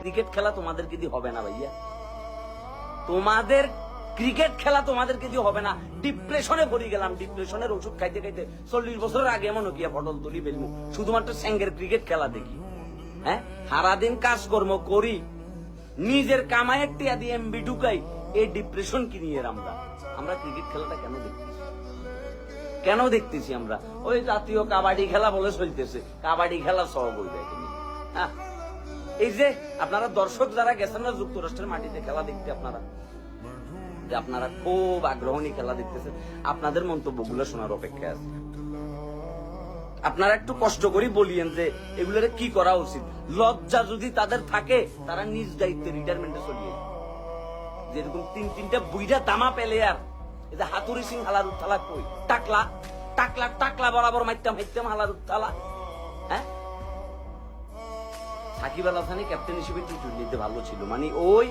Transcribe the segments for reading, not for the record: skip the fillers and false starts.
Cricket খেলা তোমাদেরকে দিয়ে হবে না ভাইয়া, তোমাদের ক্রিকেট খেলা তোমাদেরকে দিয়ে হবে না। ডিপ্রেশনে পড়ে গেলাম, ডিপ্রেশনের ওষুধ খাইতে খাইতে 40 বছরের আগে এমন কি ফটল তুলি বেলমু শুধুমাত্র স্যাঙ্গের ক্রিকেট খেলা দেখি। হ্যাঁ, সারাদিন কাজকর্ম করি, নিজের কামাইয়ের টিয়া দিয়ে এমবি ঢুকাই, এই ডিপ্রেশন কি নিয়ে আমরা ক্রিকেট খেলাটা কেন দেখতেছি? কেন দেখতেছি আমরা? ওই জাতীয় কাবাডি খেলা বলে চলতেছে, কাবাডি খেলা সহ বই দেখেনি। এই যে আপনারা দর্শক যারা গেছেন না যুক্তরাষ্ট্রের মাটিতে খেলা দেখতে, আপনারা খুব আগ্রহ নিয়ে খেলা দেখতেছেন, আপনাদের মন্তব্যগুলো শোনার অপেক্ষায় আছে। আপনারা একটু কষ্ট করে বলিয়েন যে এগুলোর কি করা উচিত। লজ্জা যদি তাদের থাকে তারা নিজ দায়িত্বে রিটায়ারমেন্টে চলিয়ে, যেরকম তিনটা বুইরা দামা পেলে আর এই যে হাতুরি সিং হালার উত্থালা কই টাকলা টাকলা টাকলা বরাবর মাইতাম হালার উত্থালা। হ্যাঁ, সাকিব আল হাসানই ক্যাপ্টেন হিসেবে টি-টোয়েন্টিতে ভালো ছিল, মানে ওই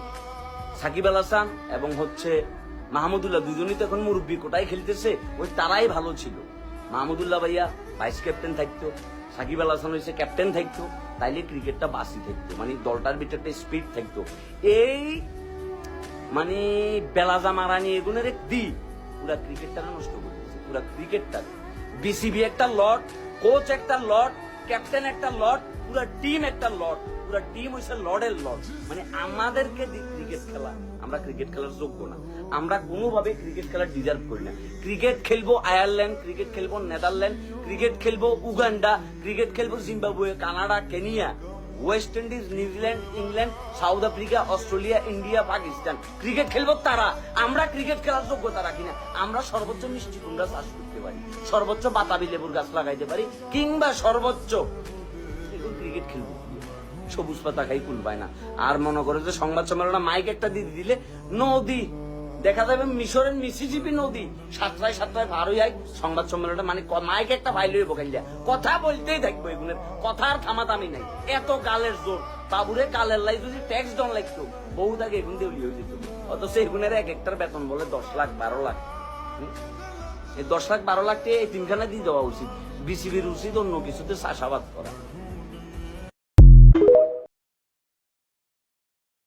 সাকিব আল হাসান এবং মাহমুদুল্লাহ দুজনই তো এখন মুরব্বী কোটায় খেলতেছে, ওই তারাই ভালো ছিল। মাহমুদুল্লাহ ভাইয়া ভাইস ক্যাপ্টেন থাকতো, সাকিব আল হাসান হয়েছে ক্যাপ্টেন থাকতো, তাইলে ক্রিকেটটা বাসি থাকতো, মানে দলটার ভিতরে একটা স্পিড থাকতো। এই মানে বেলাজা মারানি এগুলোর দি পুরা ক্রিকেটটা নষ্ট করতেছে, পুরা ক্রিকেটটা। বিসিবি একটা লট, কোচ একটা লট, ক্যাপ্টেন একটা লট, পুরা টিম একটা লট, পুরা টিম হইছে লর্ডের লট। মানে আমাদেরকে ক্রিকেট খেলা, আমরা ক্রিকেট খেলার যোগ্য না, আমরা কোনোভাবে ক্রিকেট খেলার ডিজার্ভ করি না। ক্রিকেট খেলবো আয়ারল্যান্ড, ক্রিকেট খেলবো নেদারল্যান্ড, ক্রিকেট খেলবো উগান্ডা, ক্রিকেট খেলবো Zimbabwe, Canada, Kenya, West Indies, New Zealand, England, south Africa, Australia, India, Pakistan. Cricket খেলবো তারা, আমরা ক্রিকেট খেলার যোগ্যতা রাখি না। আমরা সর্বোচ্চ মিষ্টি কুমড়া চাষ করতে পারি, সর্বোচ্চ বাতাবি লেবুর গাছ লাগাইতে পারি, কিংবা সর্বোচ্চ ক্রিকেট খেলবো, সবুজ পাতা খাই কুল পায় না। আর মনে করে যে সংবাদ সম্মেলনে মাইক একটা দিয়ে দিলে নদী দেখা যাবে, মিশরের মিসিসিপি নদী সাতটায় ভার হয়ে যায় সংবাদ সম্মেলনটা, মানে মাইক একটা ফাইল হয়ে বকাইলিয়া কথা বলতেই থাকবো, এগুলোর কথার থামাতামি নাই। এত গালের জোর, বাবুরে গালের লাই যদি ট্যাক্স দন লাগতো বহু আগে এগুন দেউলি হয়ে যেত। অথচ এগুনের এক একটার বেতন বলে 10 লাখ 12 লাখ। এই 10 লাখ 12 লাখ এই তিনখানা দিয়ে দেওয়া উচিত। বিসিবির উচিত অন্য কিছুতে চাষাবাদ করা।